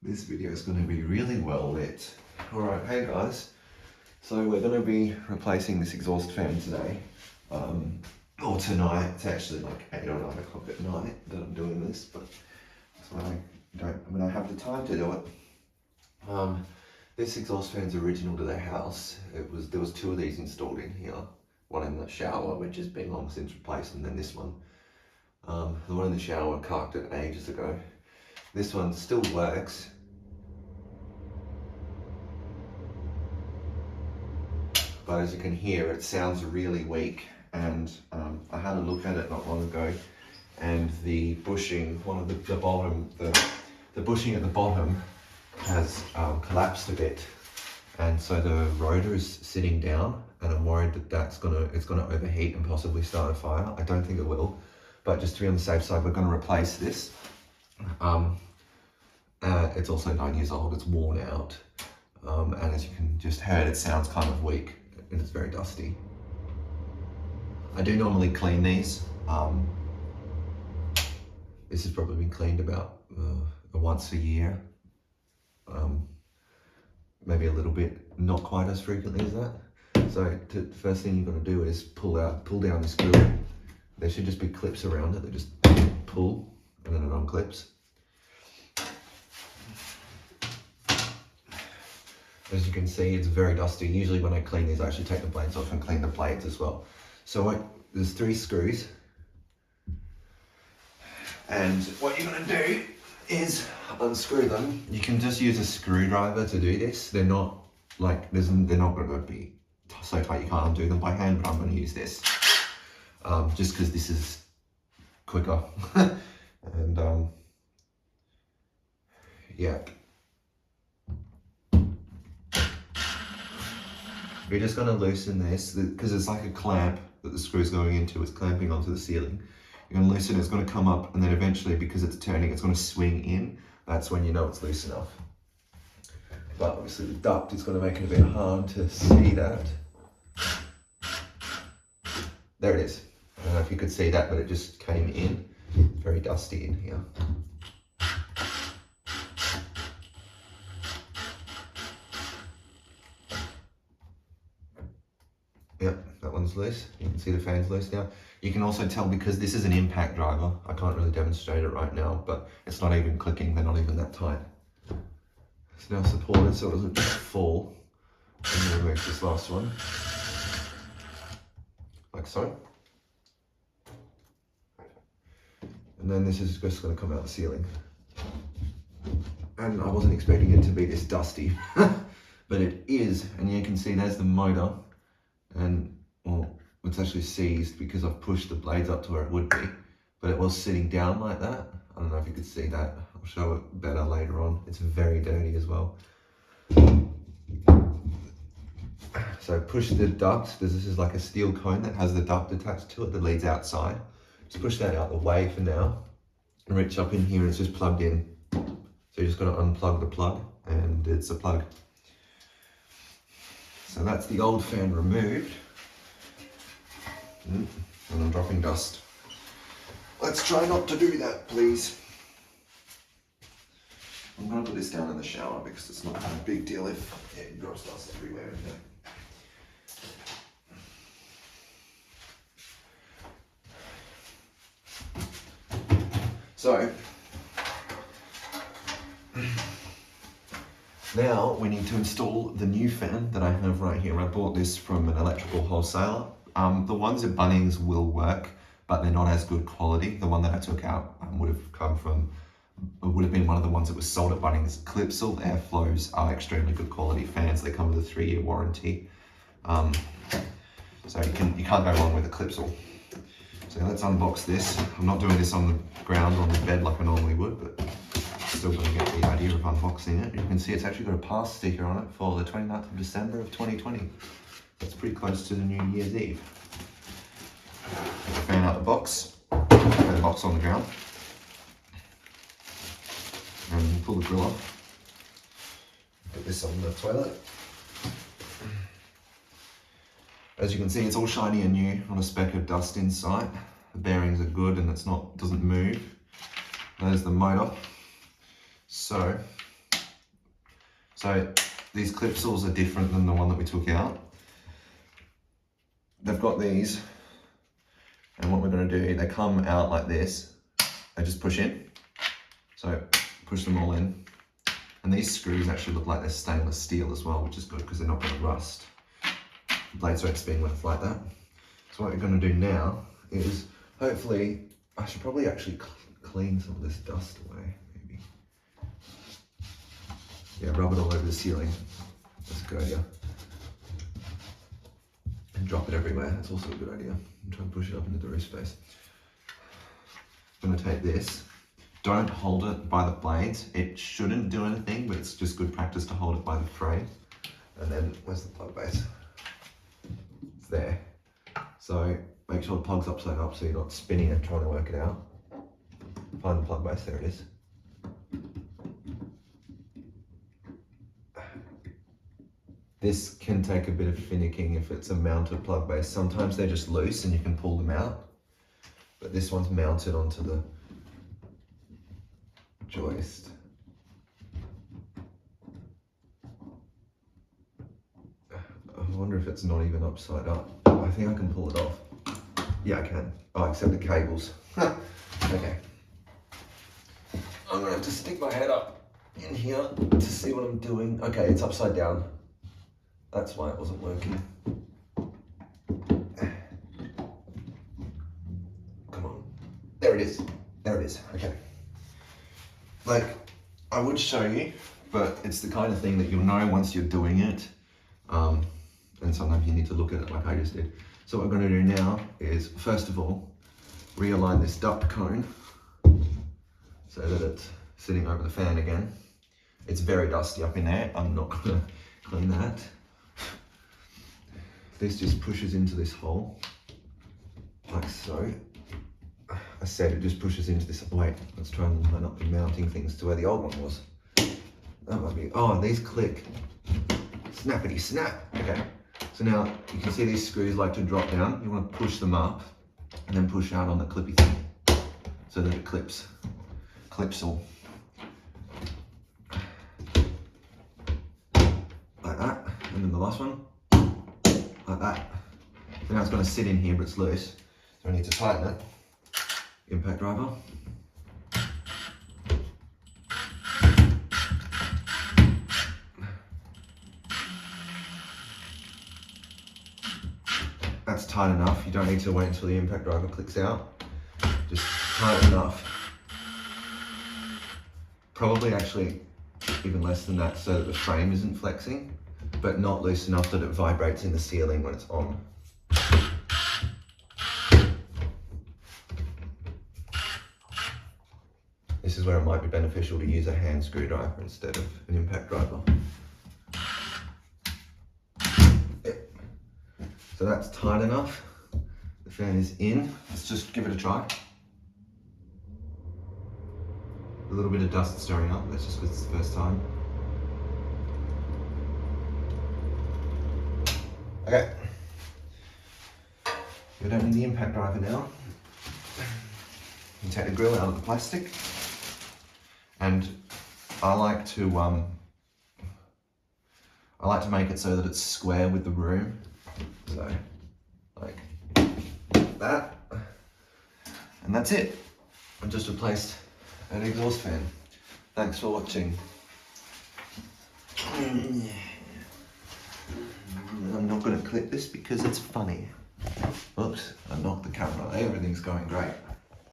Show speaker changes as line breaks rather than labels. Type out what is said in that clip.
This video is going to be really well lit. Alright, hey guys. So we're going to be replacing this exhaust fan today. Or tonight. It's actually like 8 or 9 o'clock at night that I'm doing this, but I have the time to do it. This exhaust fan's original to the house. There was 2 of these installed in here. One in the shower, which has been long since replaced, and then this one. The one in the shower carked it ages ago. This one still works. But as you can hear, it sounds really weak, and I had a look at it not long ago, and the bushing, the bushing at the bottom has collapsed a bit, and so the rotor is sitting down, and I'm worried that it's gonna overheat and possibly start a fire. I don't think it will, but just to be on the safe side, we're gonna replace this. It's also 9 years old, it's worn out, and as you can just hear, it sounds kind of weak. And it's very dusty. I do normally clean these. This has probably been cleaned about once a year. Maybe a little bit, not quite as frequently as that. So the first thing you're going to do is pull down the screw. There should just be clips around it that just pull, and then it unclips. As you can see, it's very dusty. Usually when I clean these, I actually take the blades off and clean the blades as well. So there's 3 screws. And what you're gonna do is unscrew them. You can just use a screwdriver to do this. They're not gonna be so tight you can't undo them by hand, but I'm gonna use this. Just because this is quicker. And yeah. We're just going to loosen this, because it's like a clamp that the screw is going into, it's clamping onto the ceiling. You're going to loosen it, it's going to come up, and then eventually, because it's turning, it's going to swing in. That's when you know it's loose enough. But obviously the duct is going to make it a bit hard to see that. There it is. I don't know if you could see that, but it just came in. Very dusty in here. Yep, that one's loose. You can see the fan's loose now. You can also tell, because this is an impact driver, I can't really demonstrate it right now, but it's not even clicking, they're not even that tight. It's now supported so it doesn't just fall. I'm going to remove this last one. Like so. And then this is just going to come out the ceiling. And I wasn't expecting it to be this dusty, but it is, and you can see there's the motor. And well, it's actually seized because I've pushed the blades up to where it would be, but it was sitting down like that. I don't know if you could see that. I'll show it better later on. It's very dirty as well. So push the duct. This is like a steel cone that has the duct attached to it that leads outside. Just push that out the way for now and reach up in here, and it's just plugged in. So you're just going to unplug the plug, and it's a plug. So that's the old fan removed. And I'm dropping dust. Let's try not to do that, please. I'm going to put this down in the shower because it's not a big deal if it drops dust everywhere in there. So, now we need to install the new fan that I have right here. I bought this from an electrical wholesaler. The ones at Bunnings will work, but they're not as good quality. The one that I took out would have been one of the ones that was sold at Bunnings. Clipsal Airflows are extremely good quality fans. They come with a 3-year warranty. So you can't go wrong with a Clipsal. So let's unbox this. I'm not doing this on the ground on the bed like I normally would, but still going to get the idea of unboxing it. You can see it's actually got a pass sticker on it for the 29th of December of 2020. That's pretty close to the New Year's Eve. Take the fan out the box, put the box on the ground, and pull the grill off. Put this on the toilet. As you can see, it's all shiny and new, not a speck of dust in sight. The bearings are good and doesn't move. There's the motor. So So these clipsals are different than the one that we took out. They've got these, and what we're going to do, they come out like this. They just push in. So push them all in. And these screws actually look like they're stainless steel as well, which is good because they're not going to rust. The blades won't spin when it's like that. So what we're going to do now is, hopefully, I should probably actually clean some of this dust away, maybe. Yeah, rub it all over the ceiling. That's a good idea. And drop it everywhere, that's also a good idea. And try and push it up into the roof space. I'm going to take this. Don't hold it by the blades. It shouldn't do anything, but it's just good practice to hold it by the frame. And then, where's the plug base? It's there. So make sure the plug's upside up so you're not spinning and trying to work it out. Find the plug base, there it is. This can take a bit of finicking if it's a mounted plug base. Sometimes they're just loose and you can pull them out. But this one's mounted onto the joist. I wonder if it's not even upside up. I think I can pull it off. Yeah, I can. Oh, except the cables. Okay. I'm gonna have to stick my head up in here to see what I'm doing. Okay, it's upside down. That's why it wasn't working. Come on. There it is. There it is. Okay. Like, I would show you, but it's the kind of thing that you'll know once you're doing it. And sometimes you need to look at it like I just did. So what we're going to do now is, first of all, realign this duct cone so that it's sitting over the fan again. It's very dusty up in there. I'm not going to clean that. This just pushes into this hole, like so. I said it just pushes into this. Wait, let's try and line up the mounting things to where the old one was. That might be, oh, these click. Snappity snap. Okay, so now you can see these screws like to drop down. You want to push them up and then push out on the clippy thing so that it clips all. Like that. And then the last one, like that. So now it's going to sit in here, but it's loose. So I need to tighten it. Impact driver. That's tight enough. You don't need to wait until the impact driver clicks out. Just tight enough. Probably actually even less than that so that the frame isn't flexing, but not loose enough that it vibrates in the ceiling when it's on. This is where it might be beneficial to use a hand screwdriver instead of an impact driver. So that's tight enough. The fan is in. Let's just give it a try. A little bit of dust stirring up. That's just because it's the first time. Okay. We're done with the impact driver now. You take the grill out of the plastic. And I like to make it so that it's square with the room. So, like that. And that's it. I've just replaced an exhaust fan. Thanks for watching. I'm not going to clip this because it's funny. Oops, I knocked the camera. Everything's going great.